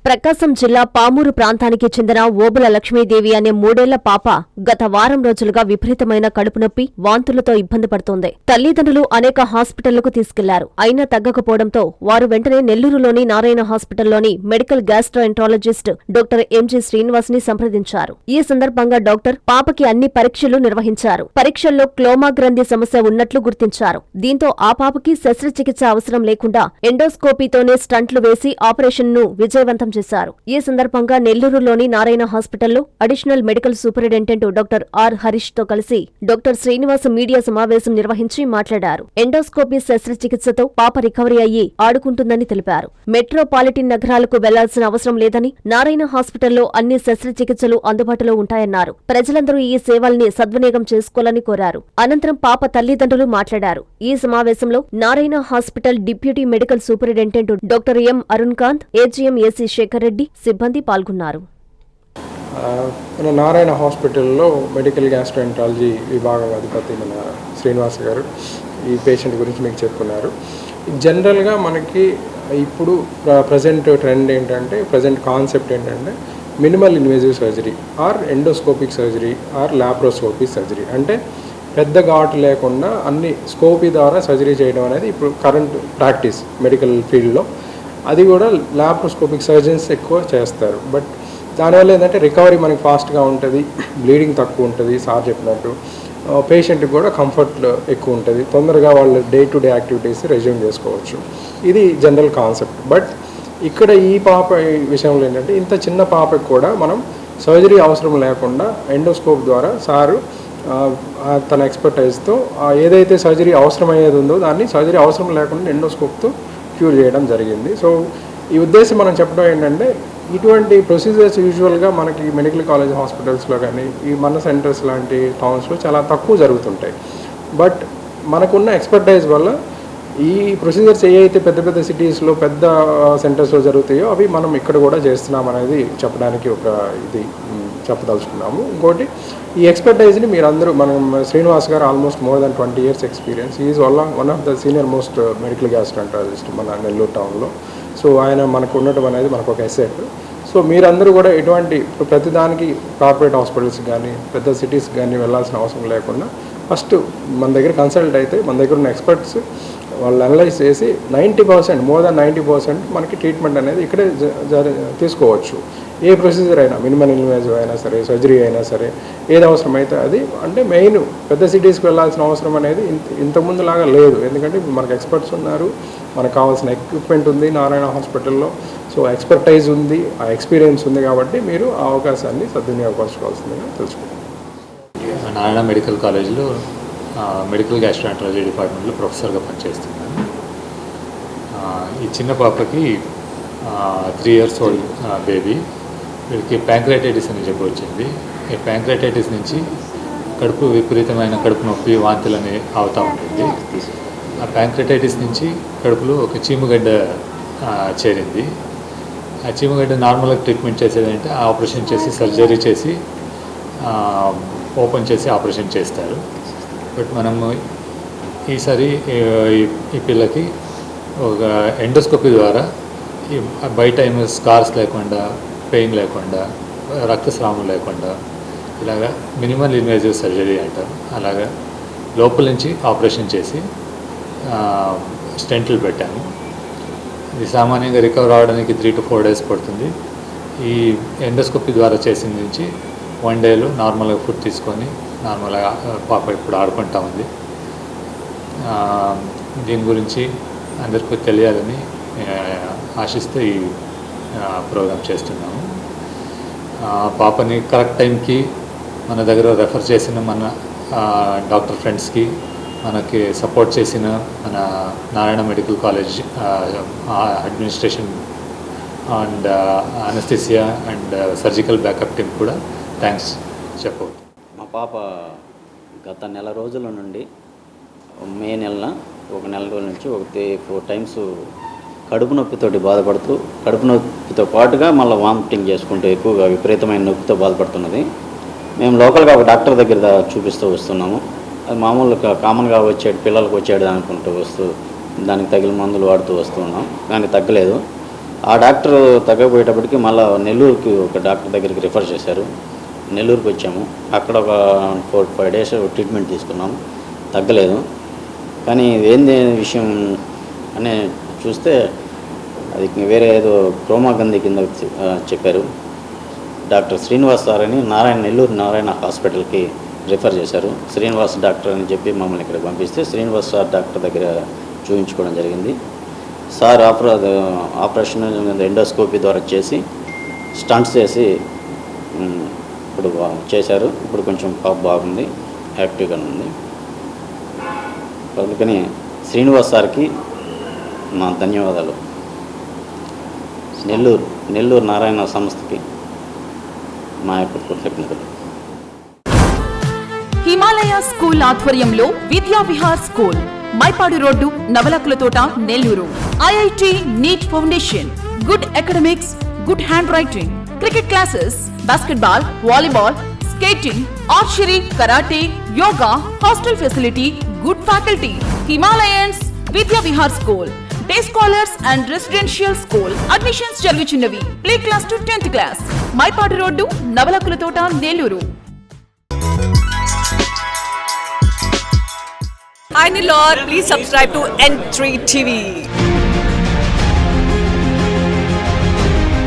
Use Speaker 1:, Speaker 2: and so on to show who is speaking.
Speaker 1: ప్రకాశం జిల్లా పామూరు ప్రాంతానికి చెందిన ఓబుల లక్ష్మీదేవి అనే 3 ఏళ్ల పాప గత వారం రోజులుగా విపరీతమైన కడుపు నొప్పి, వాంతులతో ఇబ్బంది పడుతోంది. తల్లిదండ్రులు అనేక హాస్పిటళ్లకు తీసుకెళ్లారు. అయినా తగ్గకపోవడంతో వారు వెంటనే నెల్లూరులోని నారాయణ హాస్పిటల్లోని medical gastroenterologist doctor M G Srinivas ని సంప్రదించారు. ఈ సందర్భంగా డాక్టర్ పాపకి అన్ని పరీక్షలు నిర్వహించారు. పరీక్షల్లో క్లోమా గ్రంథి సమస్య ఉన్నట్లు గుర్తించారు. దీంతో ఆ పాపకి శస్త్రచికిత్స అవసరం లేకుండా ఎండోస్కోపీతోనే స్టంట్లు వేసి ఆపరేషన్ ను విజయవంతం చేశారు. ఈ సందర్భంగా నెల్లూరులోని నారాయణ హాస్పిటల్లో additional medical superintendent doctor R Harish తో కలిసి డాక్టర్ శ్రీనివాస్ మీడియా సమావేశం నిర్వహించి మాట్లాడారు. ఎండోస్కోపీ శస్త్రచికిత్సతో పాప రికవరీ అయ్యి ఆడుకుంటుందని తెలిపారు. మెట్రోపాలిటన్ నగరాలకు వెళ్లాల్సిన అవసరం లేదని, నారాయణ హాస్పిటల్లో అన్ని శస్త్రచికిత్సలు అందుబాటులో ఉంటాయన్నారు. ప్రజలందరూ ఈ సేవల్ని సద్వినియోగం చేసుకోవాలని కోరారు. అనంతరం పాప తల్లిదండ్రులు మాట్లాడారు. ఈ సమావేశంలో Narayana hospital deputy medical superintendent doctor M Arun Kanth, AGM AC Shekhar Reddy సిబ్బంది పాల్గొన్నారు.
Speaker 2: మన నారాయణ హాస్పిటల్లో మెడికల్ గ్యాస్ట్రోఎంట్రాలజీ విభాగం అధిపతి మన శ్రీనివాస్ గారు ఈ పేషెంట్ గురించి మీకు చెప్పుకున్నారు. జనరల్గా మనకి ఇప్పుడు ప్రజెంట్ ట్రెండ్ ఏంటంటే, ప్రజెంట్ కాన్సెప్ట్ ఏంటంటే minimal invasive surgery or endoscopic surgery or laparoscopic surgery. అంటే పెద్ద ఘాటు లేకుండా అన్ని స్కోపీ ద్వారా సర్జరీ చేయడం అనేది ఇప్పుడు కరెంట్ ప్రాక్టీస్ మెడికల్ ఫీల్డ్లో. అది కూడా లాప్రోస్కోపిక్ సర్జన్స్ ఎక్కువ చేస్తారు. బట్ దానివల్ల ఏంటంటే రికవరీ మనకి ఫాస్ట్గా ఉంటుంది, బ్లీడింగ్ తక్కువ ఉంటుంది, సార్ చెప్పినట్టు పేషెంట్కి కూడా కంఫర్ట్ ఎక్కువ ఉంటుంది, తొందరగా వాళ్ళు day to day activities resume చేసుకోవచ్చు. ఇది జనరల్ కాన్సెప్ట్. బట్ ఇక్కడ ఈ పాప విషయంలో ఏంటంటే ఇంత చిన్న పాపకి కూడా మనం సర్జరీ అవసరం లేకుండా ఎండోస్కోప్ ద్వారా సారు తన ఎక్స్పర్టైజ్తో ఏదైతే సర్జరీ అవసరమయ్యేది ఉందో దాన్ని సర్జరీ అవసరం లేకుండా ఎండోస్కోప్తో క్యూర్ చేయడం జరిగింది. సో ఈ ఉద్దేశం మనం చెప్పడం ఏంటంటే ఇటువంటి ప్రొసీజర్స్ యూజువల్గా మనకి మెడికల్ కాలేజ్ హాస్పిటల్స్లో కానీ ఈ మన సెంటర్స్ లాంటి టౌన్స్లో చాలా తక్కువ జరుగుతుంటాయి. బట్ మనకున్న ఎక్స్పర్టైజ్ వల్ల ఈ ప్రొసీజర్స్ ఏవైతే పెద్ద పెద్ద సిటీస్లో పెద్ద సెంటర్స్లో జరుగుతాయో అవి మనం ఇక్కడ కూడా చేస్తున్నాం అనేది చెప్పడానికి ఒక ఇది చెప్పదలుచుకున్నాము. ఇంకోటి ఈ ఎక్స్పర్టైజ్ని మీరందరూ, మనం శ్రీనివాస్ గారు almost more than 20 years experience. Is one of the senior most medical gastroenterologist మన నెల్లూరు టౌన్లో. సో ఆయన మనకు ఉండటం అనేది మనకు ఒక ఎసెట్. సో మీరందరూ కూడా ఎటువంటి ప్రతిదానికి కార్పొరేట్ హాస్పిటల్స్ కానీ పెద్ద సిటీస్ కానీ వెళ్ళాల్సిన అవసరం లేకుండా ఫస్ట్ మన దగ్గర కన్సల్ట్ అయితే మన దగ్గర ఉన్న ఎక్స్పర్ట్స్ వాళ్ళు అనలైజ్ చేసి 90%, మోర్ దాన్ 90% మనకి ట్రీట్మెంట్ అనేది ఇక్కడే తీసుకోవచ్చు. ఏ ప్రొసీజర్ అయినా, మినిమల్ ఇన్వేజివ్ అయినా సరే, సర్జరీ అయినా సరే, ఏది అవసరమైతే అది. అంటే మెయిన్ పెద్ద సిటీస్కి వెళ్ళాల్సిన అవసరం అనేది ఇంతకుముందులాగా లేదు. ఎందుకంటే మనకు ఎక్స్పర్ట్స్ ఉన్నారు, మనకు కావాల్సిన ఎక్విప్మెంట్ ఉంది నారాయణ హాస్పిటల్లో. సో ఎక్స్పర్టైజ్ ఉంది, ఆ ఎక్స్పీరియన్స్ ఉంది. కాబట్టి మీరు ఆ అవకాశాన్ని సద్వినియోగపరచుకోవాల్సిందిగా తెలుసుకుంటాం.
Speaker 3: నారాయణ మెడికల్ కాలేజ్లో మెడికల్ గ్యాస్ట్రోఎంట్రాలజీ డిపార్ట్మెంట్లో ప్రొఫెసర్గా పనిచేస్తున్నాను. ఈ చిన్న పాపకి 3 years ఓల్డ్ బేబీ, వీళ్ళకి ప్యాంక్రైటిటిస్ అని చెప్పి వచ్చింది. ఈ ప్యాంక్రైటిటిస్ నుంచి విపరీతమైన కడుపు నొప్పి, వాంతులని అవుతూ ఉంటుంది. ఆ ప్యాంక్రైటిటిస్ నుంచి కడుపులో ఒక చీమగడ్డ చేరింది. ఆ చీమగడ్డ నార్మల్గా ట్రీట్మెంట్ చేసేది అంటే ఆపరేషన్ చేసి, సర్జరీ చేసి, ఓపెన్ చేసి ఆపరేషన్ చేస్తారు. బట్ మనము ఈసారి ఈ పిల్లకి ఒక ఎండోస్కోపీ ద్వారా బయట ఏమో స్కార్స్ లేకుండా, పెయిన్ లేకుండా, రక్తస్రావం లేకుండా ఇలాగా మినిమల్ ఇన్వేజివ్ సర్జరీ అంటారు, అలాగా లోపల నుంచి ఆపరేషన్ చేసి స్టెంట్లు పెట్టాము. ఇది సామాన్యంగా రికవర్ అవడానికి 3 to 4 days పడుతుంది. ఈ ఎండోస్కోపీ ద్వారా చేసిన నుంచి 1 dayలో నార్మల్గా ఫుడ్ తీసుకొని నార్మల్గా పాప ఇప్పుడు ఆడుకుంటా ఉంది. దీని గురించి అందరికీ తెలియాలని ఆశిస్తూ ఈ ప్రోగ్రామ్ చేస్తున్నాము. పాపని కరెక్ట్ టైంకి మన దగ్గర రెఫర్ చేసిన మన డాక్టర్ ఫ్రెండ్స్కి, మనకి సపోర్ట్ చేసిన మన Narayana medical college administration and anaesthesia and surgical backup team కూడా థ్యాంక్స్ చెప్పవచ్చు.
Speaker 4: మా పాప గత నెల రోజుల నుండి, మే నెలన ఒక నెల రోజుల నుంచి 4 times కడుపు నొప్పితోటి బాధపడుతూ, కడుపు నొప్పితో పాటుగా మళ్ళీ వామిటింగ్ చేసుకుంటూ ఎక్కువగా విపరీతమైన నొప్పితో బాధపడుతున్నది. మేము లోకల్గా ఒక డాక్టర్ దగ్గర చూపిస్తూ వస్తున్నాము. అది మామూలుగా కామన్గా పిల్లలకు వచ్చేది అనుకుంటూ దానికి తగిన మందులు వాడుతూ వస్తున్నాం, కానీ తగ్గలేదు. ఆ డాక్టర్ తగ్గపోయేటప్పటికి మళ్ళీ నెల్లూరుకి ఒక డాక్టర్ దగ్గరికి రిఫర్ చేశారు. నెల్లూరుకి వచ్చాము. అక్కడ ఒక 4-5 డేస్ ట్రీట్మెంట్ తీసుకున్నాము, తగ్గలేదు. కానీ ఏంది విషయం అని చూస్తే అది వేరే ఏదో క్రోమాగంధి కింద చెప్పారు. డాక్టర్ శ్రీనివాస్ సార్ అని నెల్లూరు నారాయణ హాస్పిటల్కి రిఫర్ చేశారు. శ్రీనివాస్ డాక్టర్ అని చెప్పి మమ్మల్ని ఇక్కడ పంపిస్తే శ్రీనివాస్ సార్ డాక్టర్ దగ్గర చూపించుకోవడం జరిగింది. సార్ ఆపరేషన్ ఎండోస్కోపీ ద్వారా చేసి స్టంట్స్ చేసి ఇప్పుడు చేశారు. ఇప్పుడు కొంచెం పాప బాగుంది, యాక్టివ్గా ఉంది. అందుకని శ్రీనివాస్ సార్కి నా ధన్యవాదాలు. నెల్లూరు నారాయణ సంస్థకి మా యొక్క కృతజ్ఞతలు.
Speaker 5: హిమాలయ స్కూల్ ఆధ్వర్యంలో Vidya Vihar school, Mypadu road, Navalakula Thota, Nellore. IIT NEET foundation, good academics, good handwriting, cricket classes, basketball, volleyball, skating, archery, karate, yoga, hostel facility, good faculty. Himalayans Vidya Vihar school, day scholars and residential school. Admissions జరుగుచున్నవి. Play class to 10th class. Mypadu road, Navalakula Thota, Nellore.
Speaker 6: Hi Nilor, please subscribe to N3 TV.